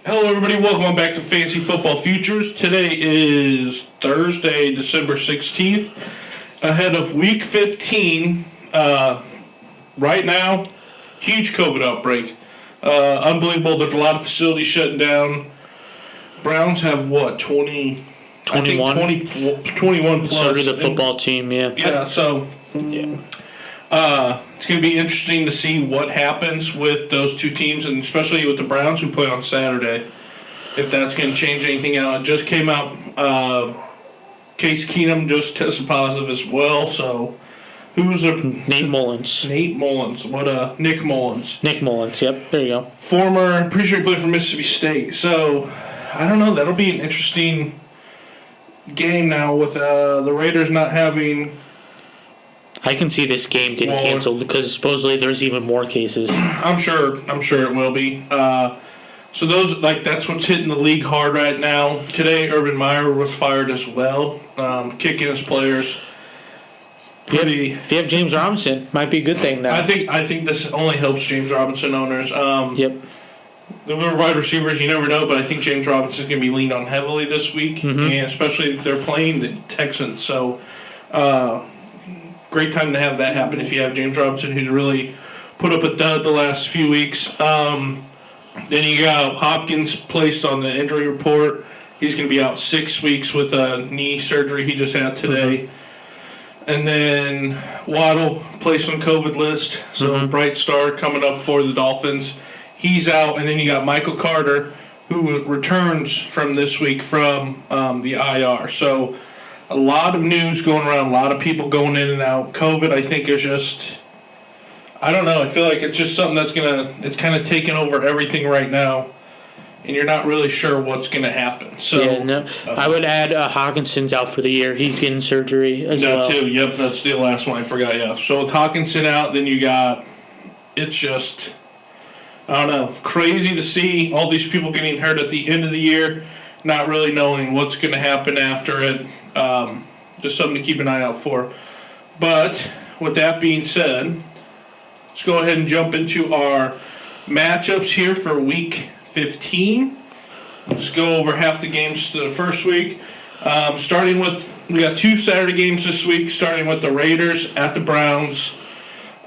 Hello, everybody. Welcome on back to Fantasy Football Futures. Today is Thursday, December 16th, ahead of Week 15. Right now, huge COVID outbreak. Unbelievable. There's a lot of facilities shutting down. Browns have what, 21 plus. So do the football team, yeah. Yeah, so it's going to be interesting to see what happens with those two teams, and especially with the Browns who play on Saturday, if that's going to change anything out. It just came out, Case Keenum just tested positive as well, so who's the... Nate Mullins. Nick Mullins, Nick Mullins, yep, there you go. Former, pretty sure he played for Mississippi State, so I don't know, that'll be an interesting game now with the Raiders not having... I can see this game getting canceled because supposedly there's even more cases. I'm sure it will be. So those, that's what's hitting the league hard right now. Today, Urban Meyer was fired as well, kicking his players. If you have James Robinson, might be a good thing now. I think this only helps James Robinson owners. Yep. The wide receivers, you never know, but I think James Robinson's going to be leaned on heavily this week, and especially if they're playing the Texans. So, great time to have that happen if you have James Robinson, who's really put up a dud the last few weeks. Then you got Hopkins placed on the injury report. He's going to be out 6 weeks with a knee surgery he just had today. And then Waddle placed on COVID list. So bright star coming up for the Dolphins. He's out. And then you got Michael Carter, who returns from this week from the IR. So a lot of news going around, a lot of people going in and out. COVID, I think, is just, I don't know, I feel like it's just something that's it's kind of taking over everything right now, and you're not really sure what's going to happen. So I would add Hawkinson's out for the year. He's getting surgery as well. That too, yep, that's the last one I forgot, yeah. So with Hawkinson out, then you got, it's just, I don't know, crazy to see all these people getting hurt at the end of the year, not really knowing what's going to happen after it. Just something to keep an eye out for. But with that being said, let's go ahead and jump into our matchups here for Week 15. Let's go over half the games to the first week. Starting with, we got 2 Saturday games this week, starting with the Raiders at the Browns.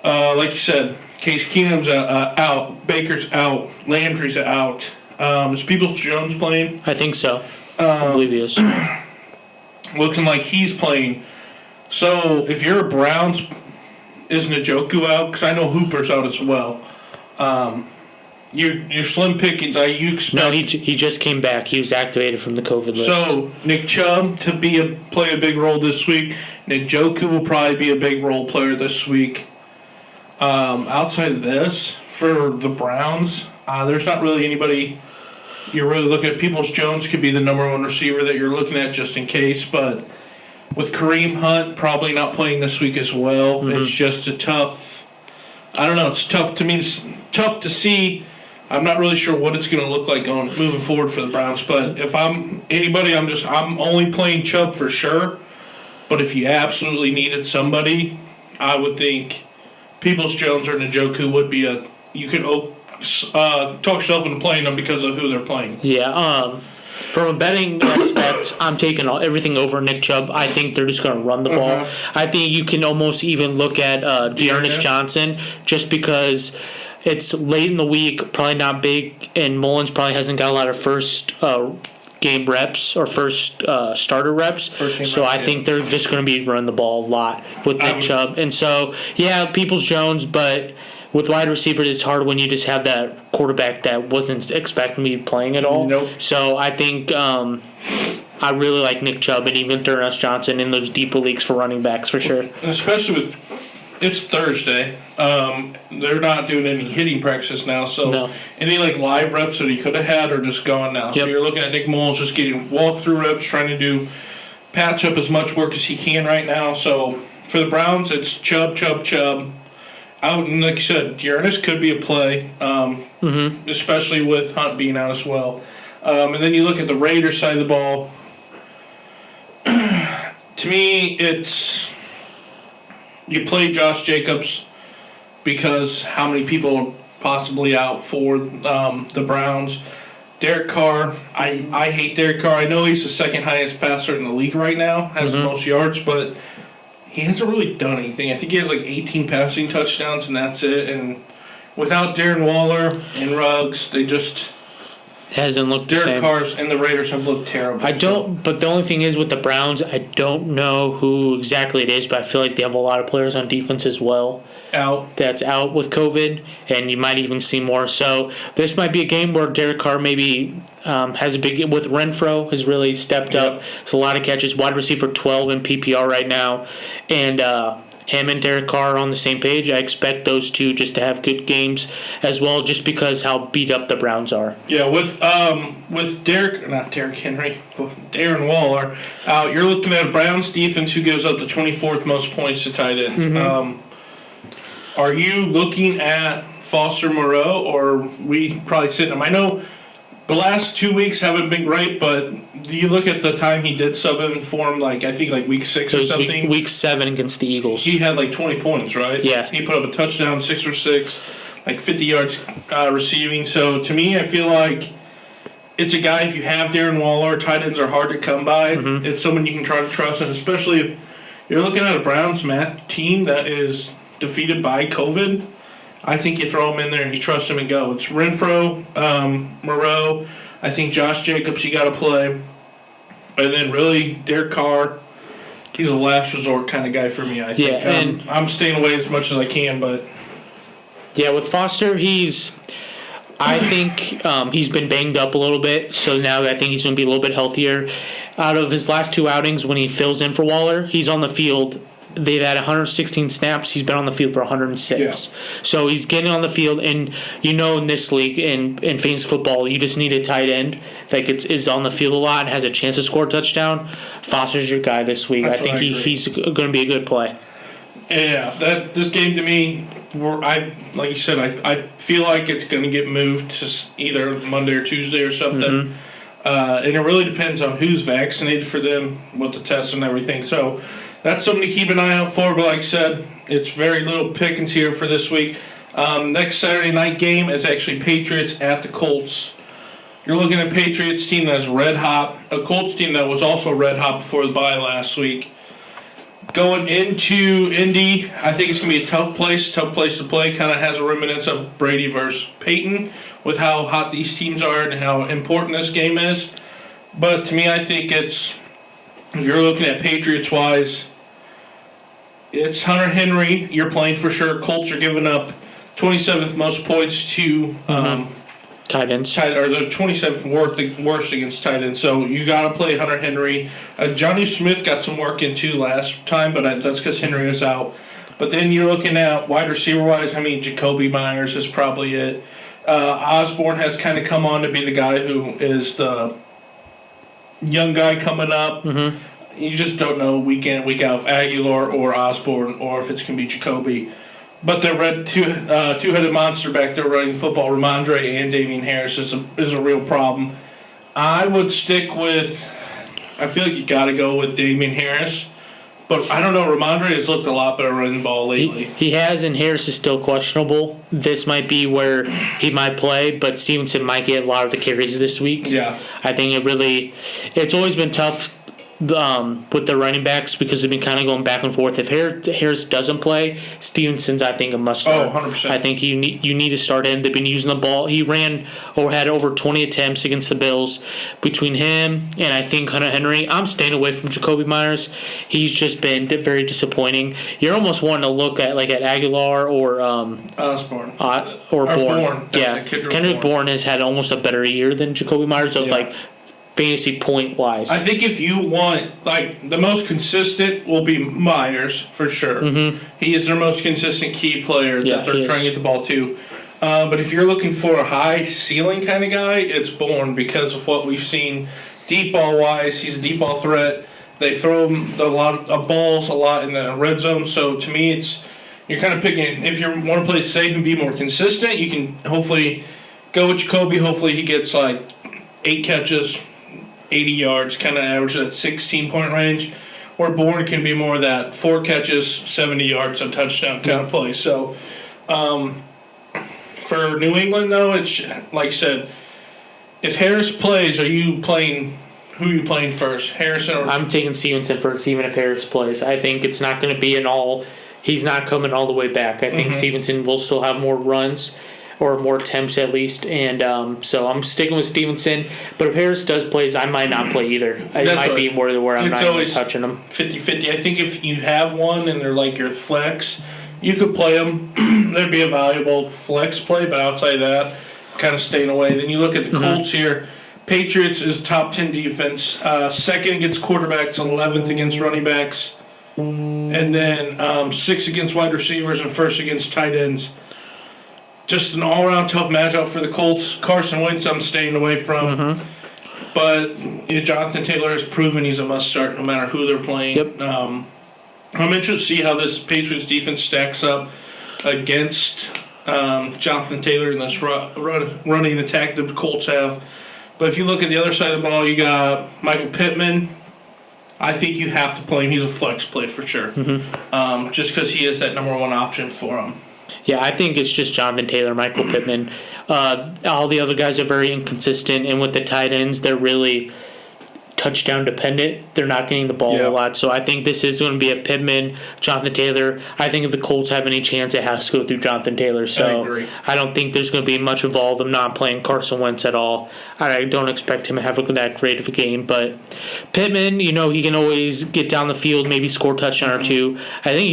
Like you said, Case Keenum's out, Baker's out, Landry's out. Is Peoples-Jones playing? I think so. I believe he is. Looking like he's playing. So if you're a Browns, isn't Njoku out? Because I know Hooper's out as well. You're slim pickings. You expect? No, he just came back. He was activated from the COVID list. So Nick Chubb to play a big role this week. Njoku will probably be a big role player this week. Outside of this, for the Browns, there's not really anybody. You're really looking at Peoples-Jones could be the number one receiver that you're looking at just in case, but with Kareem Hunt probably not playing this week as well, it's just a tough. I don't know. It's tough to me. It's tough to see. I'm not really sure what it's going to look like moving forward for the Browns. But if I'm anybody, I'm only playing Chubb for sure. But if you absolutely needed somebody, I would think Peoples-Jones or Njoku would be you could talk yourself into playing them because of who they're playing. Yeah. From a betting aspect, I'm taking everything over Nick Chubb. I think they're just going to run the ball. I think you can almost even look at Dearness Johnson just because it's late in the week, probably not big, and Mullins probably hasn't got a lot of first game reps or first starter reps. So I think they're just going to be running the ball a lot with Nick Chubb. And so, yeah, Peoples-Jones, but with wide receivers, it's hard when you just have that quarterback that wasn't expecting to be playing at all. Nope. So I think I really like Nick Chubb and even Dearness Johnson in those deeper leagues for running backs for sure. Especially it's Thursday. They're not doing any hitting practices now, so any live reps that he could have had are just gone now. So you're looking at Nick Mullins just getting walkthrough reps, trying to patch up as much work as he can right now. So for the Browns, it's Chubb. Out, and like you said, Dearness could be a play, especially with Hunt being out as well. And then you look at the Raiders side of the ball. To me, it's you play Josh Jacobs because how many people are possibly out for the Browns. Derek Carr, I hate Derek Carr. I know he's the second highest passer in the league right now, has the most yards, but he hasn't really done anything. I think he has like 18 passing touchdowns, and that's it. And without Darren Waller and Ruggs, they just... Hasn't looked the Derek same. Carr's and the Raiders have looked terrible. But the only thing is with the Browns, I don't know who exactly it is, but I feel like they have a lot of players on defense as well. That's out with COVID, and you might even see more. So this might be a game where Derek Carr maybe has a big... With Renfro has really stepped up. It's a lot of catches. Wide receiver 12 in PPR right now. And him and Derek Carr are on the same page. I expect those two just to have good games as well, just because how beat up the Browns are. Yeah, with Darren Waller out, you're looking at a Browns defense who gives up the 24th most points to tight ends. Are you looking at Foster Moreau, or we probably sitting him? I know the last 2 weeks haven't been great, but do you look at the time he did sub in for him, I think week 6 or something? Week 7 against the Eagles. He had 20 points, right? Yeah. He put up a touchdown, 6 for 6, 50 yards receiving. So to me, I feel like it's a guy, if you have Darren Waller, tight ends are hard to come by. It's someone you can try to trust, and especially if you're looking at a Browns team that is defeated by COVID, I think you throw him in there and you trust him and go. It's Renfro, Moreau, I think Josh Jacobs you got to play. And then really Derek Carr, he's a last resort kind of guy for me, I think. Yeah, and I'm staying away as much as I can, but... Yeah, with Foster, I think he's been banged up a little bit, so now I think he's going to be a little bit healthier. Out of his last 2 outings when he fills in for Waller, he's on the field. They've had 116 snaps. He's been on the field for 106. Yeah. So he's getting on the field, and in this league, in fantasy football, you just need a tight end that is on the field a lot and has a chance to score a touchdown. Foster's your guy this week. I think he's going to be a good play. Yeah, this game to me, like you said, I feel like it's going to get moved to either Monday or Tuesday or something. And it really depends on who's vaccinated for them, with the tests and everything. So that's something to keep an eye out for. But like I said, it's very little pickings here for this week. Next Saturday night game is actually Patriots at the Colts. You're looking at a Patriots team that's red hot, a Colts team that was also red hot before the bye last week. Going into Indy, I think it's going to be a tough place to play. Kind of has a remnants of Brady versus Peyton with how hot these teams are and how important this game is. But to me, I think if you're looking at Patriots-wise, it's Hunter Henry you're playing for sure. Colts are giving up 27th most points to tight ends. Or the 27th worst against tight ends. So you got to play Hunter Henry. Johnny Smith got some work in too last time, but that's because Henry was out. But then you're looking at wide receiver-wise, Jacoby Myers is probably it. Osborne has kind of come on to be the guy who is the young guy coming up. You just don't know week in, week out if Aguilar or Osborne or if it's going to be Jacoby. But the two-headed monster back there running football, Ramondre and Damian Harris, is a real problem. I would stick with... I feel like you got to go with Damian Harris. But I don't know, Ramondre has looked a lot better running the ball lately. He has, and Harris is still questionable. This might be where he might play, but Stevenson might get a lot of the carries this week. Yeah. I think it's always been tough with the running backs because they've been kind of going back and forth. If Harris doesn't play, Stevenson's, I think, a must-start. 100%. I think you need to start him. They've been using the ball. He had over 20 attempts against the Bills. Between him and I think Hunter Henry, I'm staying away from Jacoby Myers. He's just been very disappointing. You're almost wanting to look at Aguilar or Osborne. Or Bourne. Yeah, Kendrick Bourne has had almost a better year than Jacoby Myers of fantasy point wise. I think if you want, the most consistent will be Myers for sure. He is their most consistent key player that they're trying to get the ball to. But if you're looking for a high ceiling kind of guy, it's Bourne because of what we've seen deep ball wise. He's a deep ball threat. They throw him a lot of balls a lot in the red zone. So to me, you're kind of picking. If you want to play it safe and be more consistent, you can hopefully go with Jacoby. Hopefully he gets 8 catches. 80 yards, kind of average that 16-point range, where Bourne can be more that 4 catches, 70 yards, a touchdown kind of play. So, for New England, though, it's like I said, If Harris plays, are you playing? Who are you playing first, Harrison? Or I'm taking Stevenson first, even if Harris plays. I think it's not going to be an all. He's not coming all the way back. I think Stevenson will still have more runs, or more attempts at least, and so I'm sticking with Stevenson. But if Harris does plays, I might not play either. It might be more where I'm not even touching him. 50-50. I think if you have one and they're like your flex, you could play them. There'd be a valuable flex play, but outside that, kind of staying away. Then you look at the Colts here. Patriots is top 10 defense, second against quarterbacks, 11th against running backs, and then 6th against wide receivers and 1st against tight ends. Just an all-around tough matchup for the Colts. Carson Wentz I'm staying away from. But Jonathan Taylor has proven he's a must-start no matter who they're playing. Yep. I'm interested to see how this Patriots defense stacks up against Jonathan Taylor in this running attack that the Colts have. But if you look at the other side of the ball, you got Michael Pittman. I think you have to play him. He's a flex play for sure. Just because he is that number one option for him. Yeah, I think it's just Jonathan Taylor, Michael Pittman. All the other guys are very inconsistent, and with the tight ends, they're really touchdown dependent. They're not getting the ball a lot. So I think this is going to be a Pittman, Jonathan Taylor. I think if the Colts have any chance, it has to go through Jonathan Taylor. So I agree. I don't think there's going to be much involved in not playing Carson Wentz at all. I don't expect him to have that great of a game. But Pittman, he can always get down the field, maybe score a touchdown or two. I think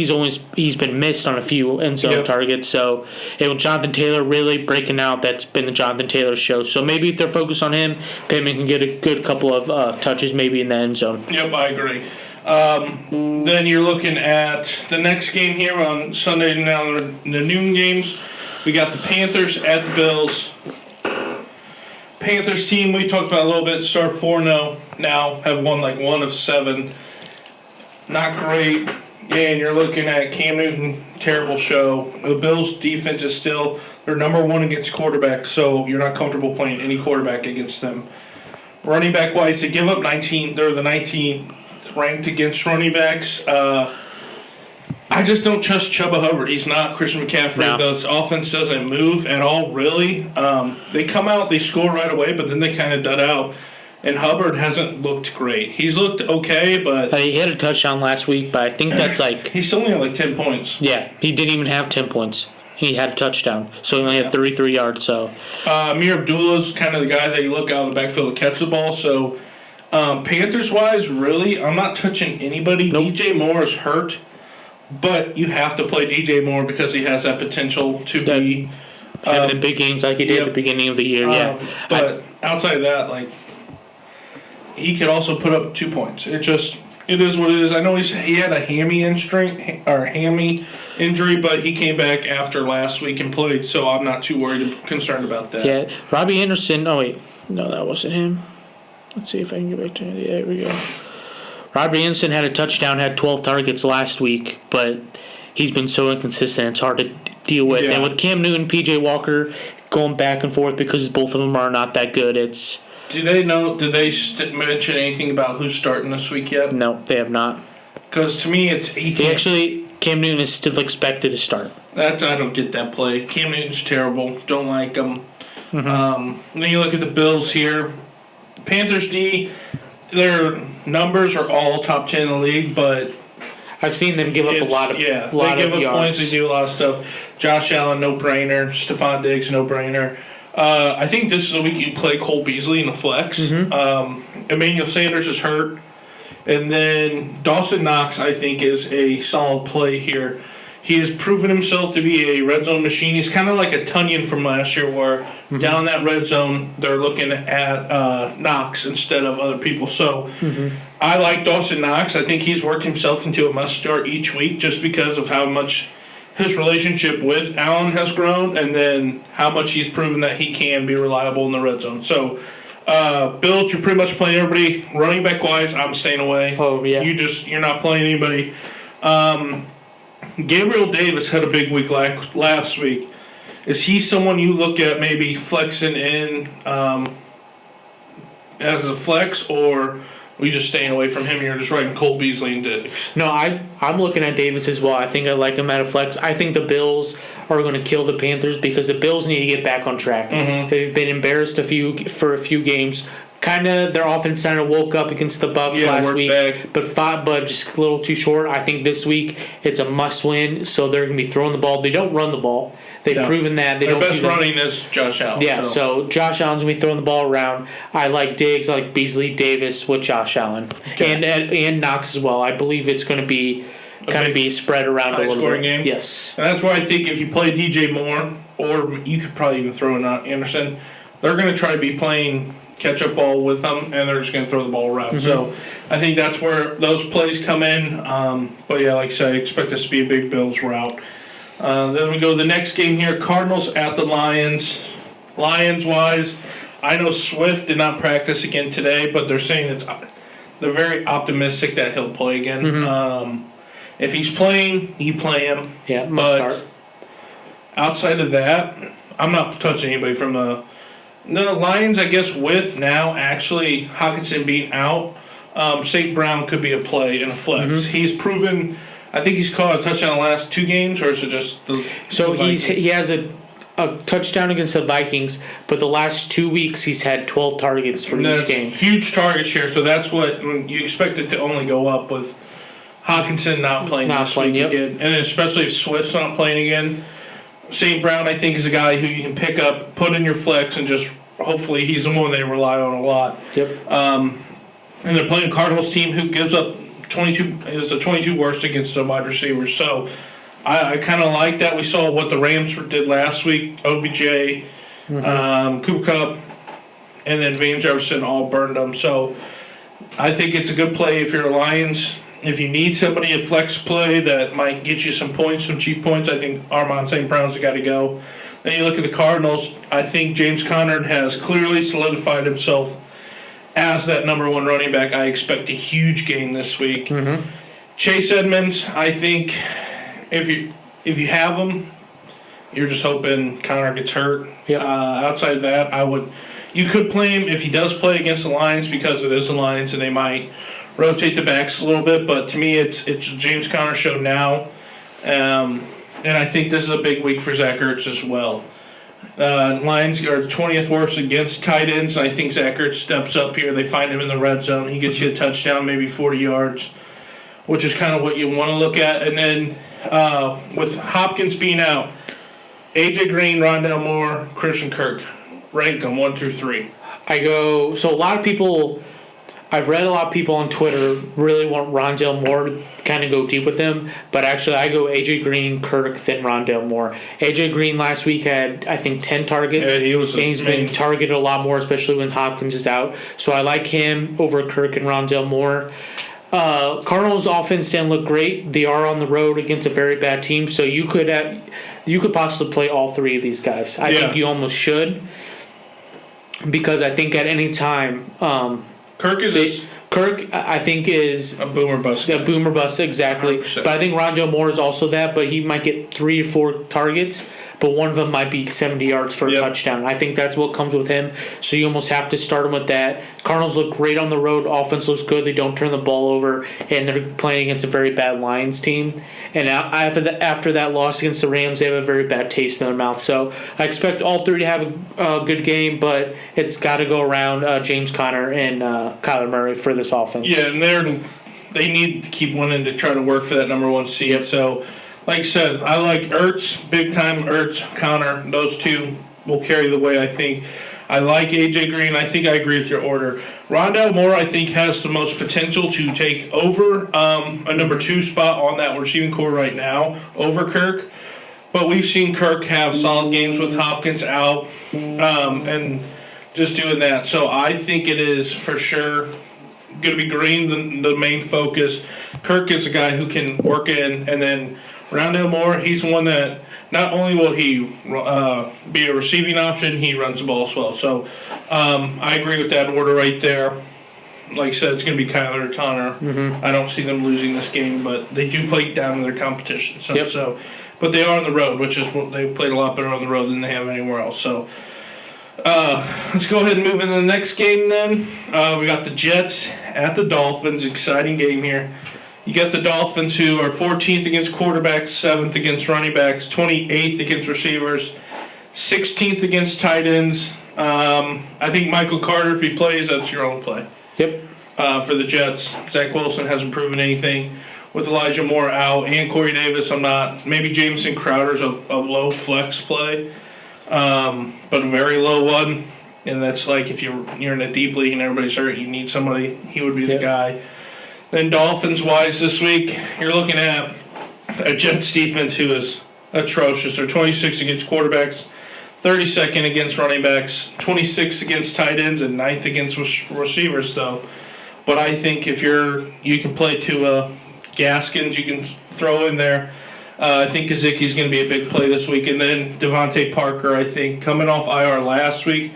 he's been missed on a few end zone targets. So with Jonathan Taylor really breaking out, that's been the Jonathan Taylor show. So maybe if they're focused on him, Pittman can get a good couple of touches maybe in the end zone. Yep, I agree. Then you're looking at the next game here on Sunday, now the noon games. We got the Panthers at the Bills. Panthers team, we talked about a little bit, start 4-0 now, have won like 1 of 7. Not great. And you're looking at Cam Newton, terrible show. The Bills' defense is still, they're number 1 against quarterbacks, so you're not comfortable playing any quarterback against them. Running back wise, they give up 19. They're the 19th ranked against running backs. I just don't trust Chuba Hubbard. He's not Christian McCaffrey. No. The offense doesn't move at all, really. They come out, they score right away, but then they kind of dud out. And Hubbard hasn't looked great. He's looked okay, but He had a touchdown last week, but I think that's like he's only at like 10 points. Yeah, he didn't even have 10 points. He had a touchdown, so he only had 33 yards. So Amir Abdullah's kind of the guy that you look out of the backfield to catch the ball. So Panthers-wise, really, I'm not touching anybody. Nope. DJ Moore is hurt, but you have to play DJ Moore because he has that potential to be having the big games like he did at the beginning of the year. But outside of that, like, he could also put up 2 points. It is what it is. I know he had a hammy injury, but he came back after last week and played, so I'm not too concerned about that. Yeah, Robbie Anderson. Oh wait, no, that wasn't him. Let's see if I can get back to it. Yeah, here we go. Robbie Anderson had a touchdown, had 12 targets last week, but he's been so inconsistent. It's hard to deal with. Yeah. And with Cam Newton, PJ Walker going back and forth because both of them are not that good. Did they mention anything about who's starting this week yet? No, they have not. Because to me, Cam Newton is still expected to start. I don't get that play. Cam Newton's terrible. Don't like him. Then you look at the Bills here. Panthers D, their numbers are all top 10 in the league, but I've seen them give up a lot of they give up points. They do a lot of stuff. Josh Allen, no brainer. Stephon Diggs, no brainer. I think this is a week you play Cole Beasley in the flex. Emmanuel Sanders is hurt. And then Dawson Knox, I think, is a solid play here. He has proven himself to be a red zone machine. He's kind of like a Tunyon from last year where down in that red zone, they're looking at Knox instead of other people. So I like Dawson Knox. I think he's worked himself into a must-start each week just because of how much his relationship with Allen has grown and then how much he's proven that he can be reliable in the red zone. So, Bills, you're pretty much playing everybody. Running back-wise, I'm staying away. Oh, yeah. You're not playing anybody. Gabriel Davis had a big week last week. Is he someone you look at maybe flexing in as a flex, or we just staying away from him? You're just riding Cole Beasley and Diggs. No, I'm looking at Davis as well. I think I like him at a flex. I think the Bills are going to kill the Panthers because the Bills need to get back on track. Mm-hmm. They've been embarrassed for a few games. Kind of their offense kind of woke up against the Bucs last week, but just a little too short. I think this week it's a must win. So they're going to be throwing the ball. They don't run the ball. They've proven that they Their don't. best running is Josh Allen. Yeah, so Josh Allen's gonna be throwing the ball around. I like Diggs, I like Beasley, Davis with Josh Allen, and Knox as well. I believe it's gonna be be spread around a little bit. Game. Yes, and that's why I think if you play DJ Moore, or you could probably even throw in Anderson, they're gonna try to be playing catch-up ball with them, and they're just gonna throw the ball around. Mm-hmm. So I think that's where those plays come in. But yeah, like I said, I expect this to be a big Bills route. Then we go to the next game here, Cardinals at the Lions. Lions-wise, I know Swift did not practice again today, but they're saying they're very optimistic that he'll play again. Mm-hmm. If he's playing, you play him. Yeah, must start. Outside of that, I'm not touching anybody from the Lions, I guess, with now actually Hockenson being out, St. Brown could be a play in a flex. Mm-hmm. He's proven... I think he's caught a touchdown in the last 2 games, or is it just the he has a touchdown against the Vikings, but the last 2 weeks he's had 12 targets for each game. Huge target share, so that's what you expect it to only go up with Hockenson not playing this week again. And especially if Swift's not playing again. St. Brown, I think, is a guy who you can pick up, put in your flex, and just hopefully he's the one they rely on a lot. Yep. And they're playing a Cardinals team who gives up 22 is the 22 worst against the wide receivers. So I kind of like that. We saw what the Rams did last week. OBJ, Cooper Kupp, and then Van Jefferson all burned them. So I think it's a good play if you're a Lions. If you need somebody a flex play that might get you some points, some cheap points, I think Armon St. Brown's the guy to go. Then you look at the Cardinals. I think James Conner has clearly solidified himself as that number 1 running back. I expect a huge game this week. Mm-hmm. Chase Edmonds, I think if you have him, you're just hoping Conner gets hurt. Yep. Outside of that, you could play him if he does play against the Lions because it is the Lions and they might rotate the backs a little bit. But to me, it's James Conner show now, and I think this is a big week for Zach Ertz as well. Lions are 20th worst against tight ends. I think Zach Ertz steps up here. They find him in the red zone. He gets you a touchdown, maybe 40 yards, which is kind of what you want to look at. And then with Hopkins being out, A.J. Green, Rondale Moore, Christian Kirk. Rank them 1 through 3. So a lot of people... I've read a lot of people on Twitter really want Rondale Moore to kind of go deep with him, but actually I go A.J. Green, Kirk, then Rondale Moore. A.J. Green last week had, I think, 10 targets, and he's been targeted a lot more, especially when Hopkins is out. So I like him over Kirk and Rondale Moore. Cardinals' offense didn't look great. They are on the road against a very bad team, so you could possibly play all 3 of these guys. I think you almost should, because I think at any time... Kirk, I think, is a boomer bust. A boomer bust, exactly. 100%. But I think Rondale Moore is also that, but he might get 3 or 4 targets, but one of them might be 70 yards for a touchdown. I think that's what comes with him, so you almost have to start him with that. Cardinals look great on the road. Offense looks good. They don't turn the ball over, and they're playing against a very bad Lions team. And after that loss against the Rams, they have a very bad taste in their mouth. So I expect all 3 to have a good game, but it's got to go around James Conner and Kyler Murray for this offense. Yeah, and they need to keep winning to try to work for that number 1 seed. Yep. So, like I said, I like Ertz, big time Ertz, Conner. Those 2 will carry the way, I think. I like A.J. Green. I think I agree with your order. Rondale Moore, I think, has the most potential to take over a number 2 spot on that receiving core right now over Kirk. But we've seen Kirk have solid games with Hopkins out and just doing that. So I think it is for sure going to be Green, the main focus. Kirk is a guy who can work in. And then Rondale Moore, he's one that not only will he be a receiving option, he runs the ball as well. So I agree with that order right there. Like I said, it's going to be Kyler or Conner. Mm-hmm. I don't see them losing this game, but they do play down to their competition. So, but they are on the road, which is what they played a lot better on the road than they have anywhere else. So let's go ahead and move into the next game then. We got the Jets at the Dolphins. Exciting game here. You got the Dolphins, who are 14th against quarterbacks, 7th against running backs, 28th against receivers, 16th against tight ends. I think Michael Carter, if he plays, that's your own play. Yep. For the Jets. Zach Wilson hasn't proven anything. With Elijah Moore out and Corey Davis, I'm not. Maybe Jameson Crowder's a low flex play, but a very low one. And that's like if you're in a deep league and everybody's hurt, you need somebody. He would be the guy. Then Dolphins-wise this week, you're looking at a Jets defense who is atrocious. They're 26th against quarterbacks, 32nd against running backs, 26th against tight ends, and 9th against receivers, though. But I think if you can play Tua, Gaskins, you can throw in there. I think Gesicki's going to be a big play this week. And then Devontae Parker, I think, coming off IR last week,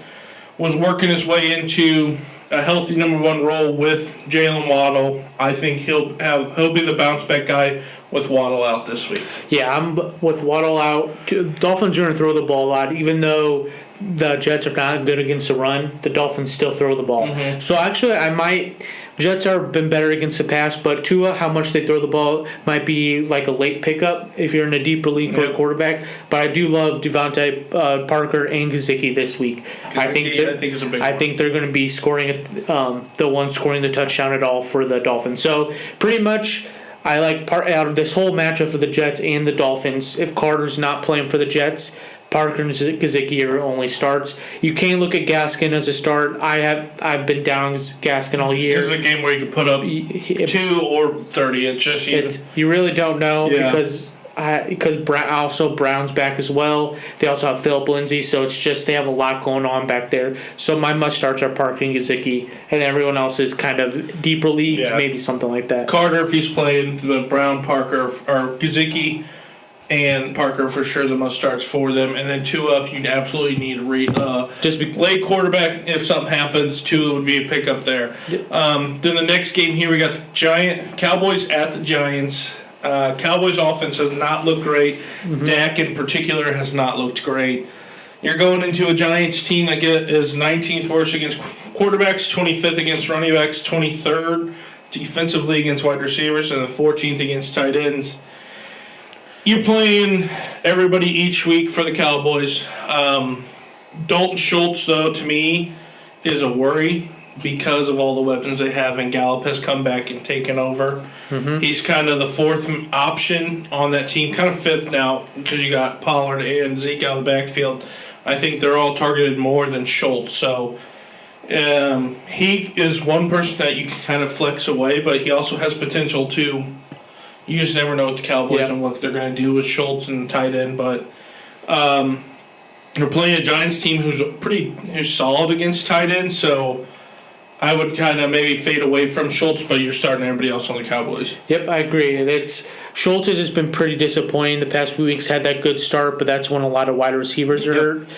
was working his way into a healthy number one role with Jalen Waddle. I think he'll be the bounce back guy with Waddle out this week. Yeah, I'm with Waddle out. Dolphins are going to throw the ball a lot, even though the Jets are not good against the run. The Dolphins still throw the ball. Mm-hmm. So actually, Jets have been better against the pass, but Tua, how much they throw the ball might be like a late pickup if you're in a deeper league for a quarterback. But I do love Devontae Parker and Gesicki this week. I think they're going to be scoring the one scoring the touchdown at all for the Dolphins. So pretty much, I like out of this whole matchup for the Jets and the Dolphins. If Carter's not playing for the Jets, Parker and Gesicki are only starts. You can't look at Gaskin as a start. I've been down Gaskin all year. There's a game where you could put up 2 or 30. It's just you really don't know because Brown's back as well. They also have Philip Lindsay, so it's just they have a lot going on back there. So my must starts are Parker and Gesicki, and everyone else is kind of deeper leagues, maybe something like that. Carter, if he's playing, the Brown, Parker, or Gesicki and Parker for sure the must starts for them. And then Tua, if you absolutely need a late quarterback, if something happens, Tua would be a pickup there. Yep. Then the next game here, we got the Cowboys at the Giants. Cowboys offense has not looked great. Mm-hmm. Dak in particular has not looked great. You're going into a Giants team that is 19th worst against quarterbacks, 25th against running backs, 23rd defensively against wide receivers, and the 14th against tight ends. You're playing everybody each week for the Cowboys. Dalton Schultz, though, to me, is a worry because of all the weapons they have, and Gallup has come back and taken over. Mm-hmm. He's kind of the fourth option on that team, kind of fifth now because you got Pollard and Zeke out of the backfield. I think they're all targeted more than Schultz. So he is one person that you can kind of flex away, but he also has potential to. You just never know what the Cowboys and what they're going to do with Schultz and the tight end. But they're playing a Giants team who's solid against tight end, so I would kind of maybe fade away from Schultz, but you're starting everybody else on the Cowboys. Yep, I agree. Schultz has been pretty disappointing the past few weeks. Had that good start, but that's when a lot of wide receivers are hurt.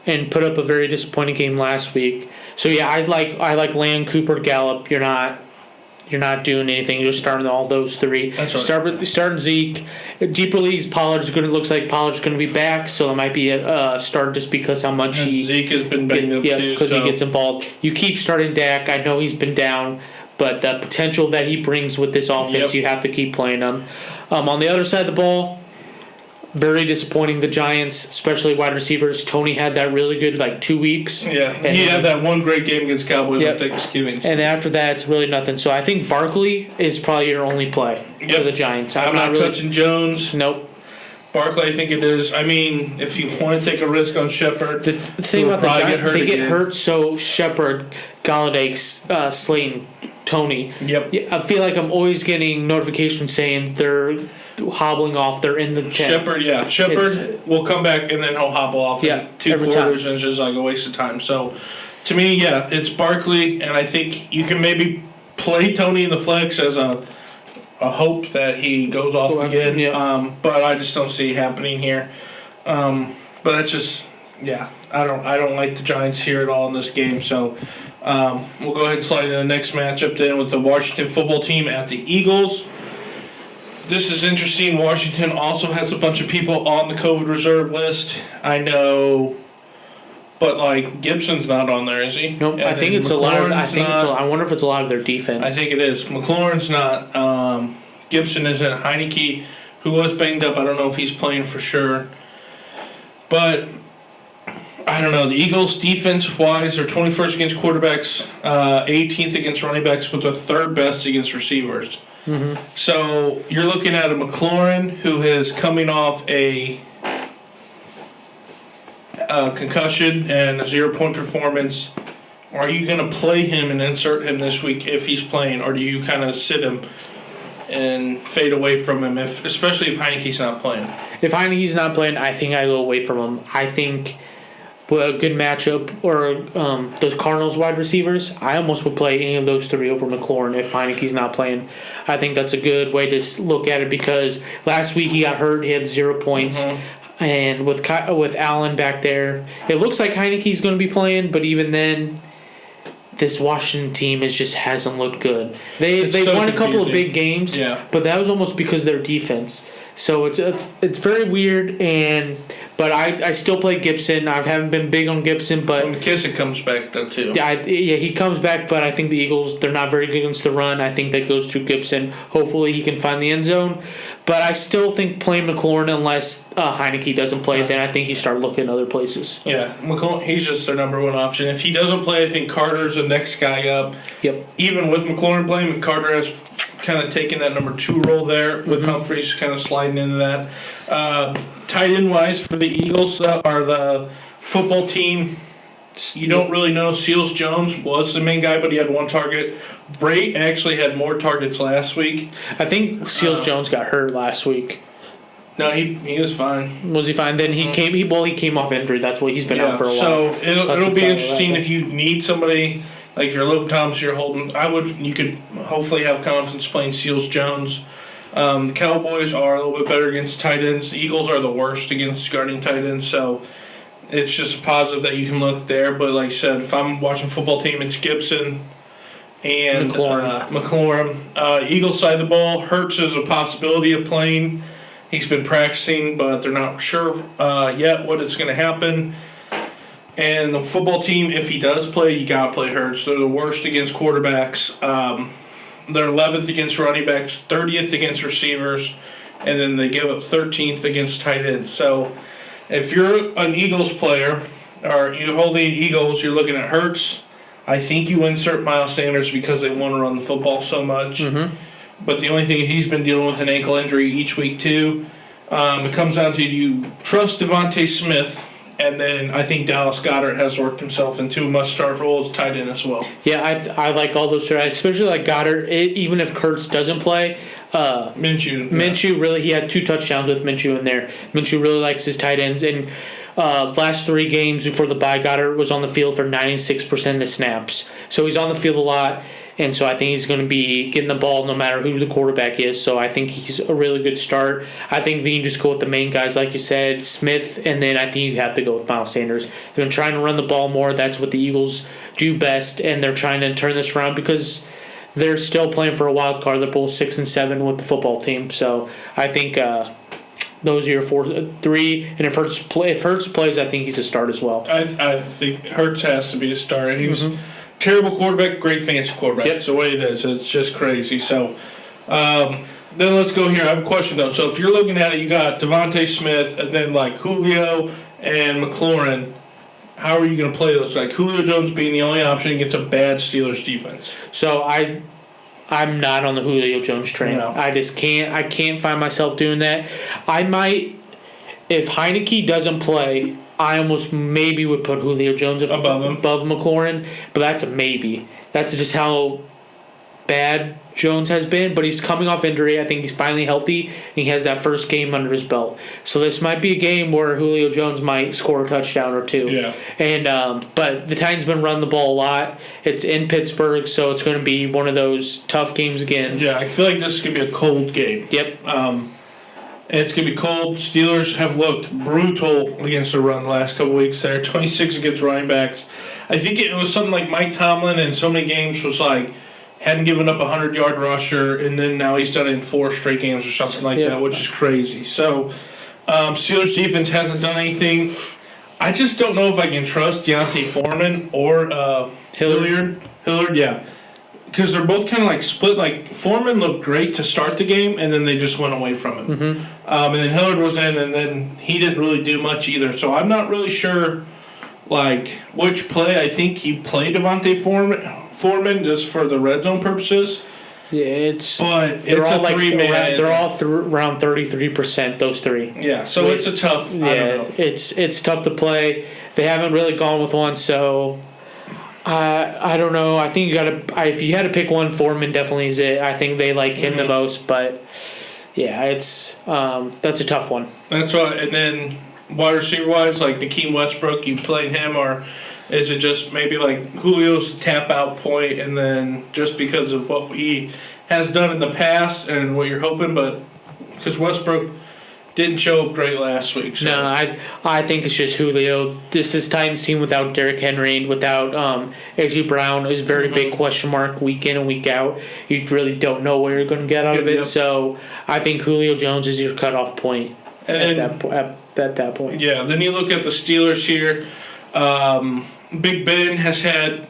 And put up a very disappointing game last week. So yeah, I like Lamb, Cooper, Gallup. You're not doing anything. You're starting all those three. That's right. Starting Zeke. Deeper leagues, looks like Pollard's going to be back, so it might be a start just because how much Zeke has been banged up too. Because he gets involved. You keep starting Dak. I know he's been down, but the potential that he brings with this offense, you have to keep playing him. On the other side of the ball, very disappointing, the Giants, especially wide receivers. Tony had that really good, 2 weeks. Yeah, he had that one great game against Cowboys on Thanksgiving. And after that, it's really nothing. So I think Barkley is probably your only play for the Giants. I'm not really touching Jones. Nope. Barkley, I think it is. I mean, if you want to take a risk on Shepard, the thing about the Giants, they get hurt. So Shepard, Galladay, Slayton, Tony. Yep. I feel like I'm always getting notifications saying they're hobbling off. They're in the 10. Shepard will come back and then he'll hobble off in 2 quarters, and it's just like a waste of time. So, to me, it's Barkley, and I think you can maybe play Tony in the flex as a hope that he goes off again. Yep. But I just don't see it happening here. But that's just I don't like the Giants here at all in this game. So we'll go ahead and slide into the next matchup then with the Washington football team at the Eagles. This is interesting. Washington also has a bunch of people on the COVID reserve list. I know But like Gibson's not on there, is he? Nope. And I think then it's a lot of. McLaurin's not. I wonder if it's a lot of their defense. I think it is. McLaurin's not. Gibson isn't. Heineke, who was banged up, I don't know if he's playing for sure. But I don't know. The Eagles, defense-wise, are 21st against quarterbacks, 18th against running backs, but they're third best against receivers. Mm-hmm. So you're looking at a McLaurin who is coming off a concussion and a 0-point performance. Are you going to play him and insert him this week if he's playing, or do you kind of sit him and fade away from him, especially if Heineke's not playing? If Heineke's not playing, I think I go away from him. I think a good matchup, or those Cardinals wide receivers, I almost would play any of those three over McLaurin if Heineke's not playing. I think that's a good way to look at it because last week he got hurt. He had 0 points. Mm-hmm. And with Allen back there, it looks like Heineke's going to be playing, but even then, this Washington team just hasn't looked good. They won a couple of big games, but that was almost because of their defense. So it's very weird, but I still play Gibson. I haven't been big on Gibson, but McKissick comes back though too. Yeah, he comes back, but I think the Eagles, they're not very good against the run. I think that goes to Gibson. Hopefully he can find the end zone, but I still think playing McLaurin unless Heineke doesn't play, then I think you start looking other places. Yeah, McLaurin, he's just their number one option. If he doesn't play, I think Carter's the next guy up. Yep. Even with McLaurin playing, Carter has kind of taken that number 2 role there with Humphreys kind of sliding into that. Tight end wise for the Eagles are the football team. You don't really know. Seals Jones was the main guy, but he had 1 target. Brait actually had more targets last week. I think Seals Jones got hurt last week. No, he was fine. Was he fine? Then he came off injury. That's why he's been out for a while. So it'll be interesting if you need somebody. Like if you're Luke Thomas, you're holding. You could hopefully have confidence playing Seals Jones. The Cowboys are a little bit better against tight ends. The Eagles are the worst against guarding tight ends. So it's just a positive that you can look there. But like I said, if I'm watching a football team, it's Gibson and McLaurin. Eagles side of the ball, Hurts is a possibility of playing. He's been practicing, but they're not sure yet what is going to happen. And the football team, if he does play, you got to play Hurts. They're the worst against quarterbacks. They're 11th against running backs, 30th against receivers, and then they give up 13th against tight ends. So if you're an Eagles player, or you're holding Eagles, you're looking at Hurts. I think you insert Miles Sanders because they want to run the football so much. Mm-hmm. But the only thing, he's been dealing with an ankle injury each week too. It comes down to, do you trust Devontae Smith? And then I think Dallas Goedert has worked himself into a must-start role as tight end as well. Yeah, I like all those three, especially like Goedert. Even if Kurtz doesn't play, Minshew really, he had 2 touchdowns with Minshew in there. Minshew really likes his tight ends. And last 3 games before the bye, Goedert was on the field for 96% of the snaps. So he's on the field a lot. And so I think he's going to be getting the ball no matter who the quarterback is. So I think he's a really good start. I think then you just go with the main guys, like you said, Smith, and then I think you have to go with Miles Sanders. They've been trying to run the ball more. That's what the Eagles do best, and they're trying to turn this around because they're still playing for a wild card. They're both 6-7 with the football team. So I think those are your 3. And if Hurts plays, I think he's a start as well. I think Hurts has to be a starter. He's terrible quarterback, great fantasy quarterback. Yep. It's the way it is. It's just crazy. So then let's go here. I have a question, though. So if you're looking at it, you got Devontae Smith and then like Julio and McLaurin. How are you going to play those? Like Julio Jones being the only option against a bad Steelers defense. So I'm not on the Julio Jones train. No. I just can't. I can't find myself doing that. I might, if Heineke doesn't play, I almost maybe would put Julio Jones above McLaurin, but that's a maybe. That's just how bad Jones has been, but he's coming off injury. I think he's finally healthy, and he has that first game under his belt. So this might be a game where Julio Jones might score a touchdown or 2. Yeah. And but the Titans been running the ball a lot. It's in Pittsburgh, so it's going to be one of those tough games again. Yeah, I feel like this is going to be a cold game. Yep. It's going to be cold. Steelers have looked brutal against the run the last couple weeks. They're 26 against running backs. I think it was something like Mike Tomlin in so many games was like, hadn't given up a 100-yard rusher, and then now he's done it in 4 straight games or something like that, which is crazy. So Steelers defense hasn't done anything. I just don't know if I can trust Deontay Foreman or Hilliard. Yeah. Because they're both kind of like split. Like Foreman looked great to start the game, and then they just went away from him. Mm-hmm. And then Hilliard was in, and then he didn't really do much either. So I'm not really sure, like which play. I think he played Devontae Foreman just for the red zone purposes. Yeah, but they're it's all a like 3-man. they're all around 33%. Those three. Yeah, so it's a tough. Yeah, I don't know. it's tough to play. They haven't really gone with one, so. I don't know. I think you gotta. If you had to pick one, Foreman definitely is it. I think they like him the most, but yeah, it's that's a tough one. That's right. And then wide receiver wise, like Nakeem Westbrook, you playing him, or is it just maybe like Julio's tap out point, and then just because of what he has done in the past and what you're hoping, but because Westbrook didn't show up great last week. So. No, I think it's just Julio. This is Titans team without Derrick Henry, without A.J. Brown is a very big question mark week in and week out. You really don't know where you're going to get out of it. Yep. So I think Julio Jones is your cutoff point at that point. Yeah, then you look at the Steelers here. Big Ben has had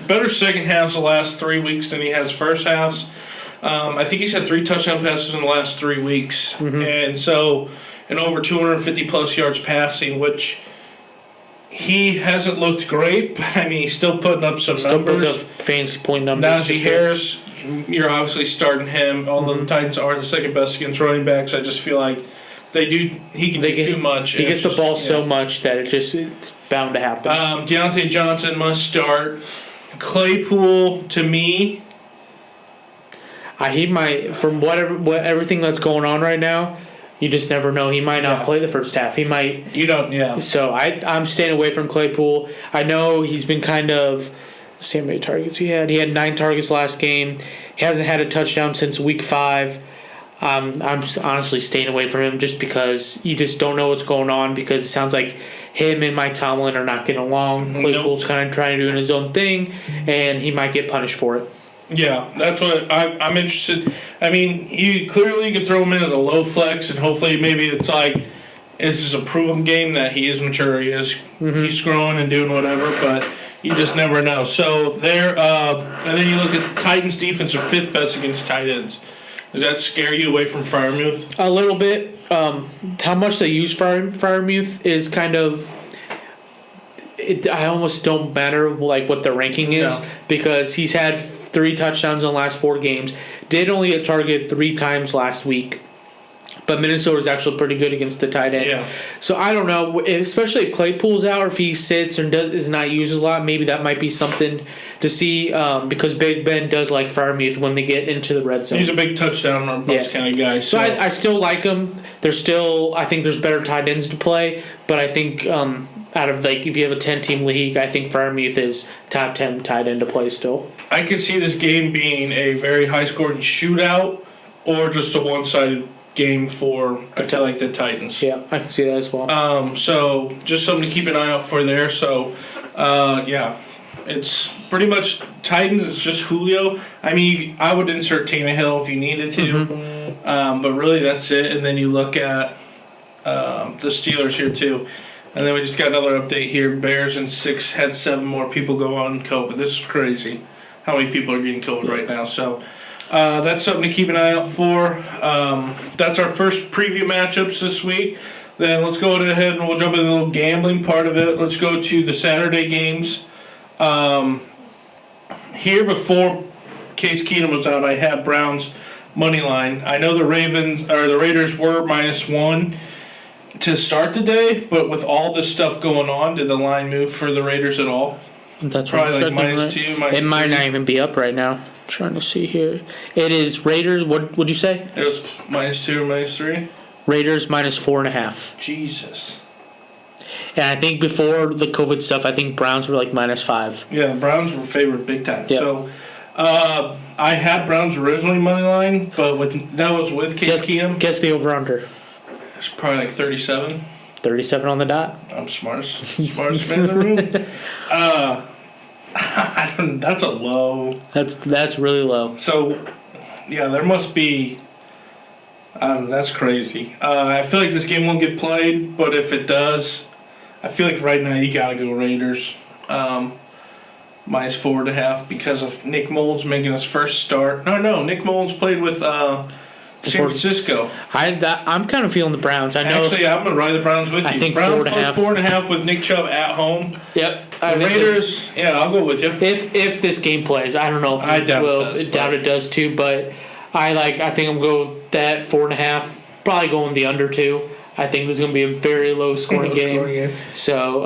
better second halves the last 3 weeks than he has first halves. I think he's had 3 touchdown passes in the last 3 weeks. And over 250 plus yards passing, which he hasn't looked great, but I mean, he's still putting up some numbers. Puts up fancy point numbers. Najee Harris, you're obviously starting him, although the Titans are the second best against running backs. I just feel like he can do too much. He gets the ball so much that it's bound to happen. Deontay Johnson must start. Claypool, to me, he might, from everything that's going on right now, you just never know. He might not play the first half. He might. You don't, yeah. So I'm staying away from Claypool. I know he's been kind of. Let's see how many targets he had. He had 9 targets last game. He hasn't had a touchdown since week 5. I'm honestly staying away from him just because you just don't know what's going on, because it sounds like him and Mike Tomlin are not getting along. Claypool's kind of trying to do his own thing, and he might get punished for it. Yeah, that's what I'm interested. I mean, you clearly could throw him in as a low flex, and hopefully maybe it's just a proven game that he is mature. He's growing and doing whatever, but you just never know. So there, and then you look at Titans' defense are 5th best against tight ends. Does that scare you away from Freiermuth? A little bit. How much they use Freiermuth is kind of. I almost don't matter what the ranking is, because he's had 3 touchdowns in the last 4 games. Did only get targeted 3 times last week. But Minnesota is actually pretty good against the tight end. Yeah. So I don't know, especially if Claypool's out or if he sits and is not used a lot, maybe that might be something to see, because Big Ben does like Freiermuth when they get into the red zone. He's a big touchdown run kind of guy. So I still like him. I think there's better tight ends to play, but I think out of if you have a 10-team league, I think Freiermuth is top 10 tight end to play still. I could see this game being a very high-scoring shootout or just a one-sided game for, I feel like, the Titans. Yeah, I can see that as well. So just something to keep an eye out for there. So, it's pretty much Titans. It's just Julio. I mean, I would insert Tannehill if you needed to, but really that's it. And then you look at the Steelers here too. And then we just got another update here. Bears and 6 had 7 more people go on COVID. This is crazy how many people are getting COVID right now. So that's something to keep an eye out for. That's our first preview matchups this week. Then let's go ahead and we'll jump into the little gambling part of it. Let's go to the Saturday games. Here before Case Keenum was out, I had Browns money line. I know the Raiders were -1 to start the day, but with all this stuff going on, did the line move for the Raiders at all? That's probably like -2, -3. It might not even be up right now. I'm trying to see here. It is Raiders. What would you say? It was -2 or -3. Raiders -4.5. Jesus. And I think before the COVID stuff, I think Browns were -5. Yeah, the Browns were favored big time. Yep. So I had Browns originally money line, but that was with Case Keenum. Guess the over/under. It's probably 37. 37 on the dot. I'm smartest man in the room. That's a low. That's really low. So, yeah, there must be. That's crazy. I feel like this game won't get played, but if it does, I feel like right now you gotta go Raiders. Minus 4.5 because of Nick Mullins making his first start. No, Nick Mullins played with San Francisco. I'm kind of feeling the Browns. I know. Actually, I'm gonna ride the Browns with you. I think Browns 4.5. plus 4.5 with Nick Chubb at home. Yep. The Raiders. Yeah, I'll go with you. If this game plays, I don't know if I doubt it does too, but I think I'm going with that 4.5. Probably going the under 2. I think this is going to be a very low scoring game. So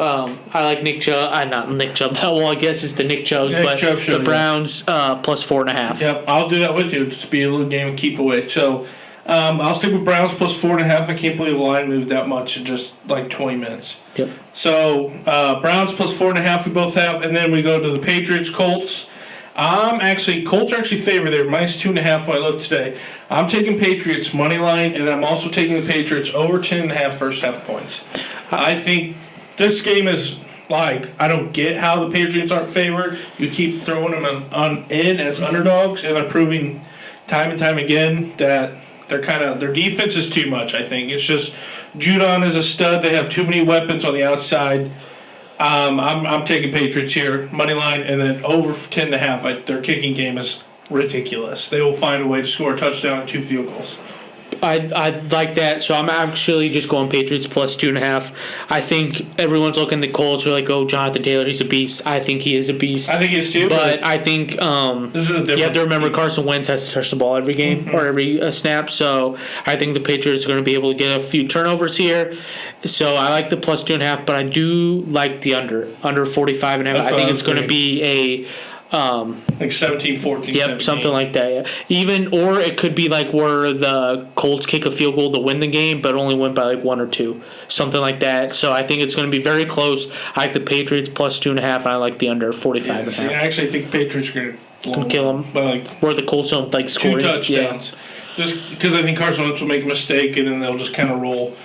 I like Nick Chubb. Not Nick Chubb. Well, I guess it's the Nick Chubbs, but the Browns plus 4.5. Yep, I'll do that with you. Just be a little game of keep away. So I'll stick with Browns plus 4.5. I can't believe the line moved that much in just like 20 minutes. Yep. So Browns plus 4.5 we both have, and then we go to the Patriots Colts. Colts are actually favored there, minus 2.5 when I looked today. I'm taking Patriots money line, and I'm also taking the Patriots over 10.5 first half points. I think this game is like, I don't get how the Patriots aren't favored. You keep throwing them in as underdogs, and they're proving time and time again that their defense is too much. I think it's just Judon is a stud. They have too many weapons on the outside. I'm taking Patriots here, money line, and then over 10.5. Their kicking game is ridiculous. They will find a way to score a touchdown and 2 field goals. I like that, so I'm actually just going Patriots plus 2.5. I think everyone's looking at the Colts. They're like, oh, Jonathan Taylor, he's a beast. I think he is a beast. I think he is too. But I think this is a different you have to remember Carson Wentz has to touch the ball every game or every snap. So I think the Patriots are going to be able to get a few turnovers here. So I like the plus 2.5, but I do like the under 45.5. I think it's going to be a like 17-14. Yep, 17. something like that. Yeah. Or it could be like where the Colts kick a field goal to win the game, but only win by like 1 or 2, something like that. So I think it's going to be very close. I like the Patriots plus 2.5, and I like the under 45.5. I actually think Patriots are going to kill them. But where the Colts don't like scoring 2 touchdowns. Yeah. Just because I think Carson Wentz will make a mistake, and then they'll just kind of roll.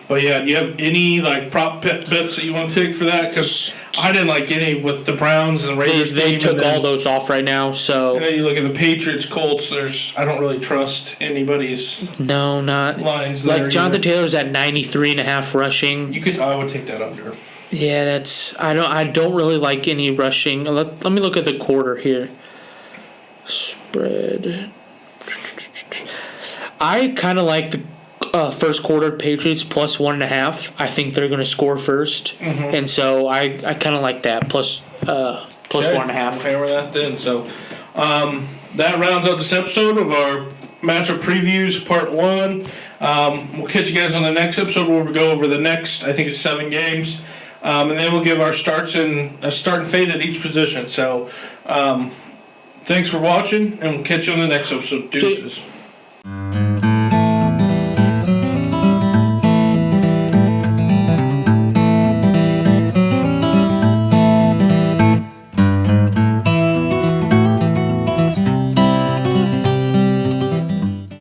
But yeah, do you have any like prop bets that you want to take for that? Because I didn't like any with the Browns and the Raiders. They took all those off right now. So and then you look at the Patriots, Colts. I don't really trust anybody's. Not lines. Like Jonathan Taylor's at 93.5 rushing. I would take that under. Yeah, I don't really like any rushing. Let me look at the quarter here. Spread. I kind of like the first quarter Patriots plus 1.5. I think they're going to score first, and so I kind of like that plus 1.5. Hammer that then. So that rounds out this episode of our matchup previews, part 1. We'll catch you guys on the next episode where we go over the next, I think it's 7 games, and then we'll give our start and fade at each position. So thanks for watching, and we'll catch you on the next episode. Deuces.